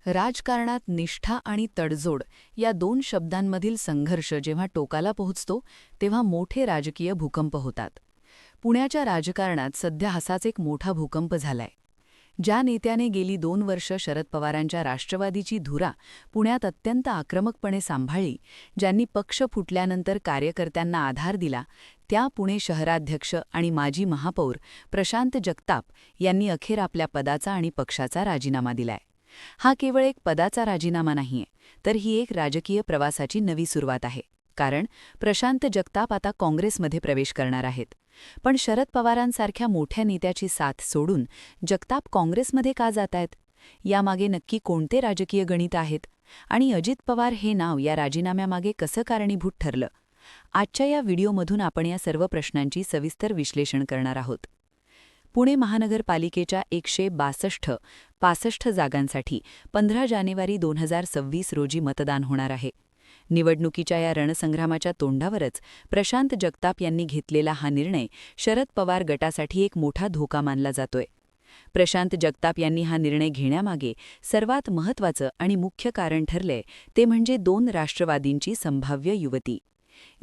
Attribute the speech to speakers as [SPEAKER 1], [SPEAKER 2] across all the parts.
[SPEAKER 1] राजकारणात निष्ठा आणि तडजोड या दोन शब्दांमधील संघर्ष जेव्हा टोकाला पोहोचतो तेव्हा मोठे राजकीय भूकंप होतात. पुण्याच्या राजकारणात सध्या असाच एक मोठा भूकंप झालाय. ज्या नेत्याने गेली 2 वर्ष शरद पवारांच्या राष्ट्रवादीची धुरा पुण्यात अत्यंत आक्रमकपणे सांभाळली, ज्यांनी पक्ष फुटल्यानंतर कार्यकर्त्यांना आधार दिला, त्या पुणे शहराध्यक्ष आणि माजी महापौर प्रशांत जगताप यांनी अखेर आपल्या पदाचा आणि पक्षाचा राजीनामा दिलाय. हा केवळ एक पदाचा राजीनामा नाहीये, तर ही एक राजकीय प्रवासाची नवी सुरुवात आहे. कारण प्रशांत जगताप आता काँग्रेसमध्ये प्रवेश करणार आहेत. पण शरद पवारांसारख्या मोठ्या नेत्याची साथ सोडून जगताप काँग्रेसमध्ये का जातायत? यामागे नक्की कोणते राजकीय गणित आहेत? आणि अजित पवार हे नाव या राजीनाम्यामागे कसं कारणीभूत ठरलं? आजच्या या व्हिडिओमधून आपण या सर्व प्रश्नांची सविस्तर विश्लेषण करणार आहोत. पुणे महानगरपालिकेच्या 162-65 जागांसाठी 15 जानेवारी 2026 रोजी मतदान होणार आहे. निवडणुकीच्या या रणसंग्रामाच्या तोंडावरच प्रशांत जगताप यांनी घेतलेला हा निर्णय शरद पवार गटासाठी एक मोठा धोका मानला जातोय. प्रशांत जगताप यांनी हा निर्णय घेण्यामागे सर्वात महत्त्वाचं आणि मुख्य कारण ठरलंय ते म्हणजे 2 राष्ट्रवादींची संभाव्य युवती.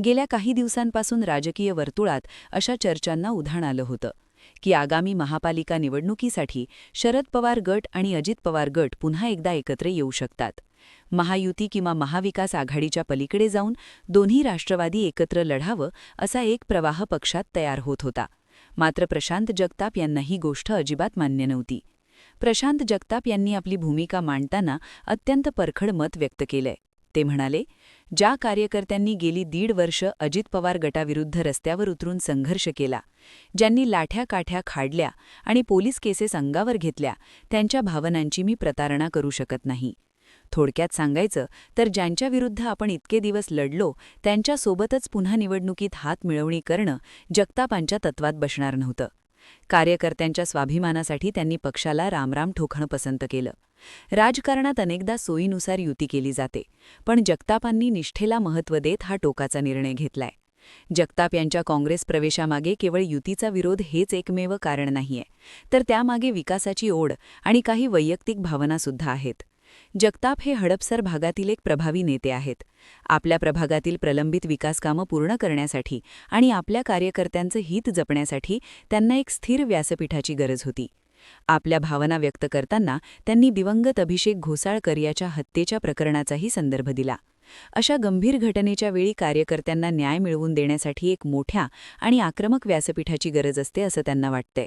[SPEAKER 1] गेल्या काही दिवसांपासून राजकीय वर्तुळात अशा चर्चांना उधाण आलं होतं की आगामी महापालिका निवडणुकीसाठी शरद पवार गट आणि अजित पवार गट पुन्हा एकदा एकत्र येऊ शकतात. महायुती किंवा महाविकास आघाडीच्या पलीकडे जाऊन दोन्ही राष्ट्रवादी एकत्र लढावं असा एक प्रवाह पक्षात तयार होत होता. मात्र प्रशांत जगताप यांना ही गोष्ट अजिबात मान्य नव्हती. प्रशांत जगताप यांनी आपली भूमिका मांडताना अत्यंत परखड मत व्यक्त केलंय. ते म्हणाले, ज्या कार्यकर्त्यांनी गेली 1.5 वर्ष अजित पवार गटाविरुद्ध रस्त्यावर उतरून संघर्ष केला, ज्यांनी लाठ्या-काठ्या खाडल्या आणि पोलीस केसेस अंगावर घेतल्या, त्यांच्या भावनांची मी प्रतारणा करू शकत नाही. थोडक्यात सांगायचं तर ज्यांच्याविरुद्ध आपण इतके दिवस लढलो त्यांच्यासोबतच पुन्हा निवडणुकीत हात मिळवणी करणं जगतापांच्या तत्वात बसणार नव्हतं. कार्यकर्त्यांच्या स्वाभिमानासाठी त्यांनी पक्षाला रामराम ठोकणं पसंत केलं. राजकारणात अनेकदा सोयीनुसार युती केली जाते, पण जगतापांनी निष्ठेला महत्त्व देत हा टोकाचा निर्णय घेतलाय. जगताप यांच्या काँग्रेस प्रवेशामागे केवळ युतीचा विरोध हेच एकमेव कारण नाहीये, तर त्यामागे विकासाची ओढ आणि काही वैयक्तिक भावनासुद्धा आहेत. जगताप हे हडपसर भागातील एक प्रभावी नेते आहेत. आपल्या प्रभागातील प्रलंबित विकासकामं पूर्ण करण्यासाठी आणि आपल्या कार्यकर्त्यांचं हित जपण्यासाठी त्यांना एक स्थिर व्यासपीठाची गरज होती. आपल्या भावना व्यक्त करताना त्यांनी दिवंगत अभिषेक घोसाळकर याच्या हत्येच्या प्रकरणाचाही संदर्भ दिला. अशा गंभीर घटनेच्या वेळी कार्यकर्त्यांना न्याय मिळवून देण्यासाठी एक मोठ्या आणि आक्रमक व्यासपीठाची गरज असते असं त्यांना वाटतंय.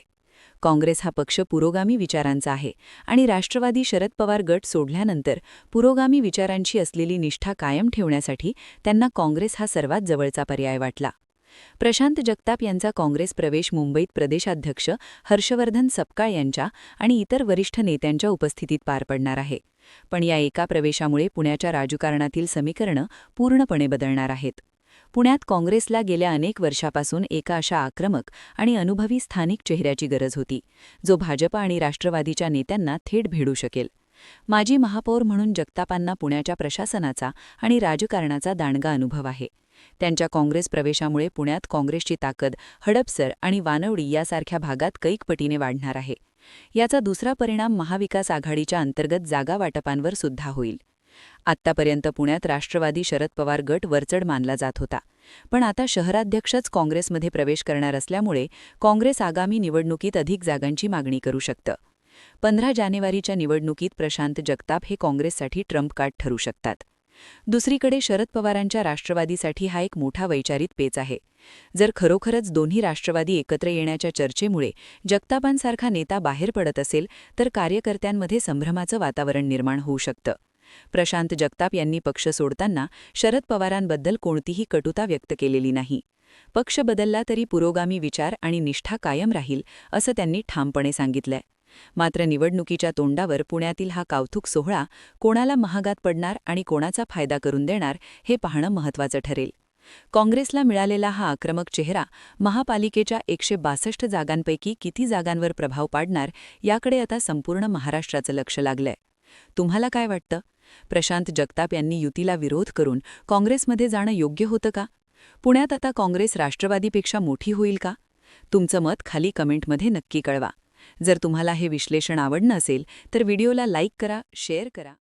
[SPEAKER 1] काँग्रेस हा पक्ष पुरोगामी विचारांचा आहे आणि राष्ट्रवादी शरद पवार गट सोडल्यानंतर पुरोगामी विचारांची असलेली निष्ठा कायम ठेवण्यासाठी त्यांना काँग्रेस हा सर्वात जवळचा पर्याय वाटला. प्रशांत जगताप यांचा काँग्रेस प्रवेश मुंबईत प्रदेशाध्यक्ष हर्षवर्धन सपकाळ यांच्या आणि इतर वरिष्ठ नेत्यांच्या उपस्थितीत पार पडणार आहे. पण या एका प्रवेशामुळे पुण्याच्या राजकारणातील समीकरणं पूर्णपणे बदलणार आहेत. पुण्यात काँग्रेसला गेल्या अनेक वर्षापासून एका अशा आक्रमक आणि अनुभवी स्थानिक चेहऱ्याची गरज होती, जो भाजप आणि राष्ट्रवादीच्या नेत्यांना थेट भिडू शकेल. माजी महापौर म्हणून जगतापांना पुण्याच्या प्रशासनाचा आणि राजकारणाचा दांडगा अनुभव आहे. त्यांच्या काँग्रेस प्रवेशामुळे पुण्यात काँग्रेसची ताकद हडपसर आणि वानवडी यासारख्या भागात कैक पटीने वाढणार आहे. याचा दुसरा परिणाम महाविकास आघाडीच्या अंतर्गत जागा वाटपांवर सुद्धा होईल. आत्तापर्यंत पुण्यात राष्ट्रवादी शरद पवार गट वरचढ मानला जात होता, पण आता शहराध्यक्षच काँग्रेसमध्ये प्रवेश करणार असल्यामुळे काँग्रेस आगामी निवडणुकीत अधिक जागांची मागणी करू शकतं. 15 जानेवारीच्या निवडणुकीत प्रशांत जगताप हे काँग्रेससाठी ट्रम्प कार्ड ठरू शकतात. दुसरीकडे शरद पवारांच्या राष्ट्रवादीसाठी हा एक मोठा वैचारिक पेच आहे. जर खरोखरच दोन्ही राष्ट्रवादी एकत्र येण्याच्या चर्चेमुळे जगतापांसारखा नेता बाहेर पडत असेल तर कार्यकर्त्यांमध्ये संभ्रमाचं वातावरण निर्माण होऊ शकतं. प्रशांत जगताप यांनी पक्ष सोडताना शरद पवारांबद्दल कोणतीही कटुता व्यक्त केलेली नाही. पक्ष बदलला तरी पुरोगामी विचार आणि निष्ठा कायम राहील असं त्यांनी ठामपणे सांगितलंय. मात्र निवडणुकीच्या तोंडावर पुण्यातील हा कौतुक सोहळा कोणाला महागात पडणार आणि कोणाचा फायदा करून देणार हे पाहणं महत्त्वाचं ठरेल. काँग्रेसला मिळालेला हा आक्रमक चेहरा महापालिकेच्या 162 जागांपैकी किती जागांवर प्रभाव पाडणार याकडे आता संपूर्ण महाराष्ट्राचं लक्ष लागलंय. तुम्हाला काय वाटतं? प्रशांत जगताप यांनी युतीला विरोध करून काँग्रेसमध्ये जाणं योग्य होतं का? पुण्यात आता काँग्रेस राष्ट्रवादीपेक्षा मोठी होईल का? तुमचं मत खाली कमेंटमध्ये नक्की कळवा. जर तुम्हाला हे विश्लेषण आवडलं असेल तर व्हिडिओला लाईक करा, शेअर करा.